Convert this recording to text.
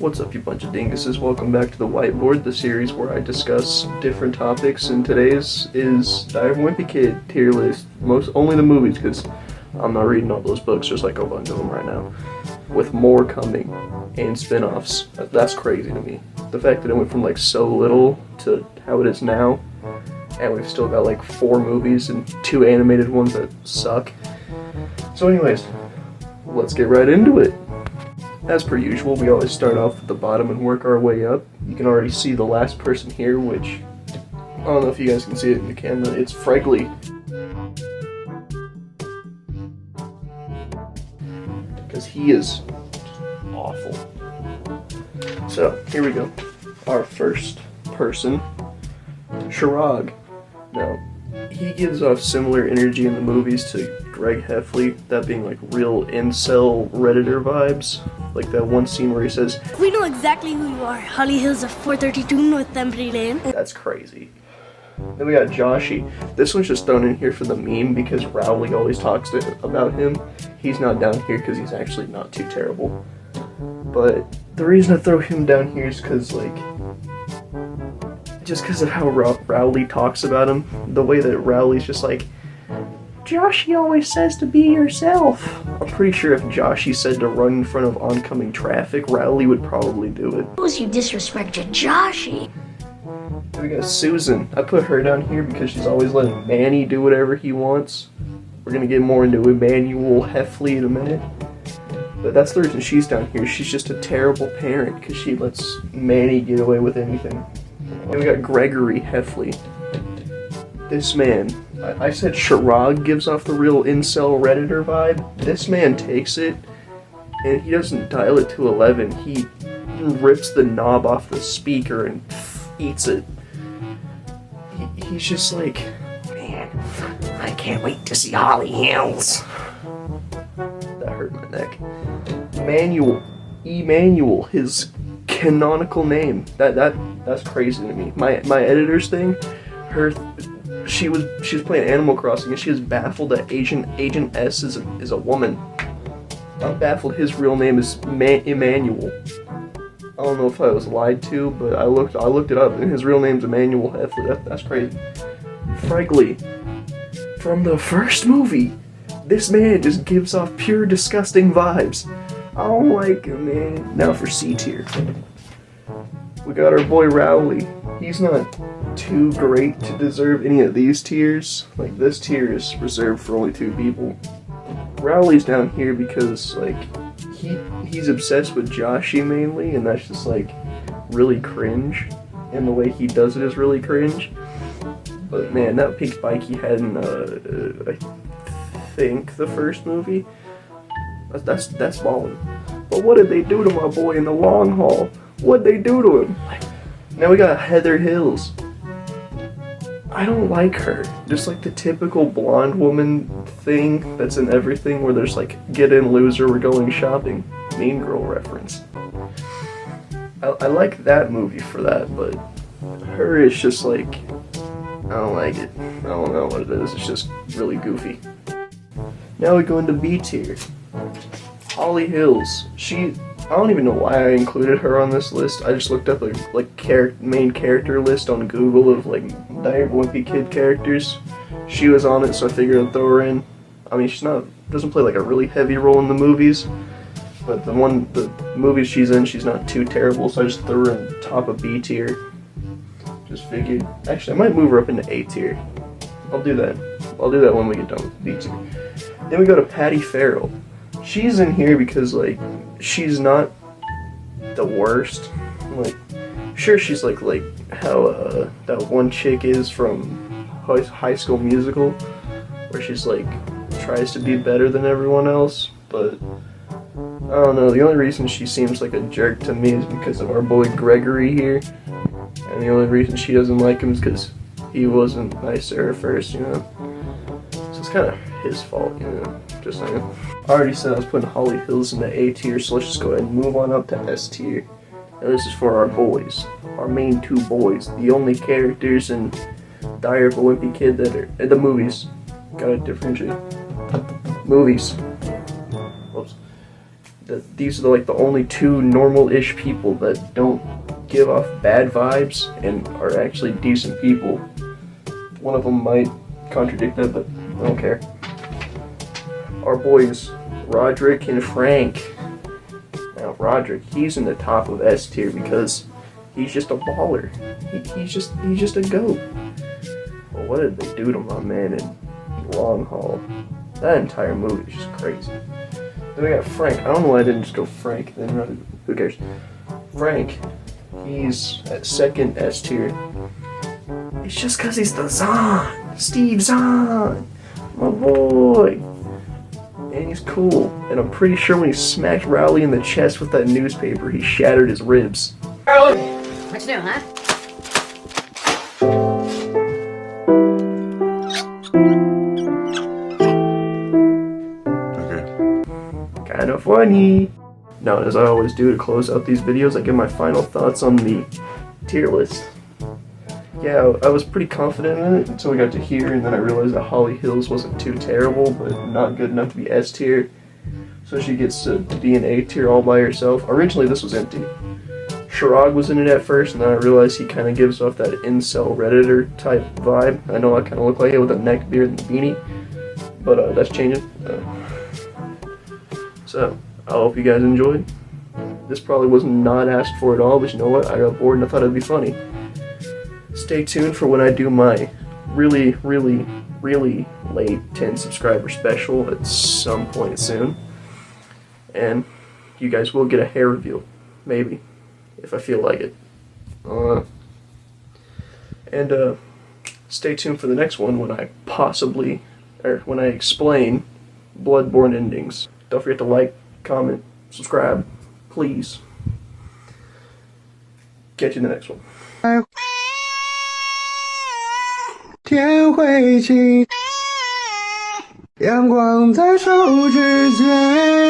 What's up, you bunch of dinguses? Welcome back to the Whiteboard, the series where I discuss different topics, and today's is A Wimpy Kid tier list. Only the movies, because I'm not reading all those books, there's like a bunch of them right now. With more coming, and spin-offs. That's crazy to me. The fact that it went from like so little to how it is now, and we've still got like 4 movies and 2 animated ones that suck. So anyways, let's get right into it. As per usual, we always start off at the bottom and work our way up. You can already see the last person here, which, I don't know if you guys can see it in the camera, it's Fregley. Because he is awful. So, here we go. Our first person, Chirag. Now, he gives off similar energy in the movies to Greg Heffley, that being like real incel Redditor vibes. Like that one scene where he says, "We know exactly who you are. Holly Hills of 432 North Embry Lane." That's crazy. Then we got Joshy. This one's just thrown in here for the meme because Rowley always talks about him. He's not down here because he's actually not too terrible. But the reason I throw him down here is because, like, just because of how Rowley talks about him. The way that Rowley's just like, Joshy always says to be yourself. I'm pretty sure if Joshy said to run in front of oncoming traffic, Rowley would probably do it. Suppose you disrespect your Joshy. Then we got Susan. I put her down here because she's always letting Manny do whatever he wants. We're gonna get more into Emmanuel Heffley in a minute. But that's the reason she's down here. She's just a terrible parent because she lets Manny get away with anything. Then we got Gregory Heffley. This man, I said Chirag gives off the real incel Redditor vibe. This man takes it, and he doesn't dial it to 11. He rips the knob off the speaker and eats it. He's just like, man, I can't wait to see Holly Hills. That hurt my neck. Emmanuel, his canonical name. That's crazy to me. My editor's thing, she was playing Animal Crossing and she was baffled that Agent S is a woman. I'm baffled his real name is Emmanuel. I don't know if I was lied to, but I looked it up and his real name's Emmanuel Heffley. That's crazy. Fregley. From the first movie, this man just gives off pure disgusting vibes. I don't like him, man. Now for C tier. We got our boy Rowley. He's not too great to deserve any of these tiers. Like, this tier is reserved for only 2 people. Rowley's down here because, like, he's obsessed with Joshy mainly, and that's just, like, really cringe. And the way he does it is really cringe. But, man, that pink bike he had in, I think, the first movie, that's ballin'. But what did they do to my boy in the long haul? What'd they do to him? Now we got Heather Hills. I don't like her. Just like the typical blonde woman thing that's in everything where there's like, get in loser, we're going shopping. Mean Girl reference. I like that movie for that, but her is just like, I don't like it. I don't know what it is. It's just really goofy. Now we go into B tier. Holly Hills. I don't even know why I included her on this list. I just looked up a main character list on Google of like A Wimpy Kid characters. She was on it, so I figured I'd throw her in. I mean, doesn't play like a really heavy role in the movies, but the movies she's in, she's not too terrible, so I just threw her in top of B tier. Just figured. Actually, I might move her up into A tier. I'll do that. I'll do that when we get done with B tier. Then we go to Patty Farrell. She's in here because, like, she's not the worst. Like, sure, she's like how that one chick is from High School Musical, where she's like tries to be better than everyone else. But I don't know. The only reason she seems like a jerk to me is because of our boy Gregory here, and the only reason she doesn't like him is because he wasn't nice to her first, you know. So it's kind of his fault, you know. Just saying. I already said I was putting Holly Hills in the A tier, so let's just go ahead and move on up to S tier. And this is for our boys. Our main 2 boys. The only characters in Diary of a Wimpy Kid that are in the movies. Gotta differentiate. Movies. Whoops. these are like the only two normal-ish people that don't give off bad vibes and are actually decent people. One of them might contradict that, but I don't care. Our boys, Roderick and Frank. Now, Roderick, he's in the top of S tier because he's just a baller. He's just a goat. Well, what did they do to my man in Long Haul? That entire movie is just crazy. Then we got Frank. I don't know why I didn't just go Frank. Then who cares? Frank, he's at second S tier. It's just because he's the Zahn. Steve Zahn. My boy. And he's cool. And I'm pretty sure when he smacked Rowley in the chest with that newspaper, he shattered his ribs. Rowley! What you doing, huh? Kinda funny. Now, as I always do to close out these videos, I give my final thoughts on the tier list. Yeah, I was pretty confident in it until we got to here, and then I realized that Holly Hills wasn't too terrible, but not good enough to be S tier. So she gets to be an A tier all by herself. Originally, this was empty. Shirag was in it at first, and then I realized he kind of gives off that incel Redditor type vibe. I know I kind of look like it with a neck beard and beanie, but that's changing. So, I hope you guys enjoyed. This probably was not asked for at all, but you know what? I got bored and I thought it'd be funny. Stay tuned for when I do my really late 10 subscriber special at some point soon. And you guys will get a hair reveal. Maybe. If I feel like it. And stay tuned for the next one when when I explain Bloodborne endings. Don't forget to like, comment, subscribe, please. Catch you in the next one. 天会晴，阳光在手指间。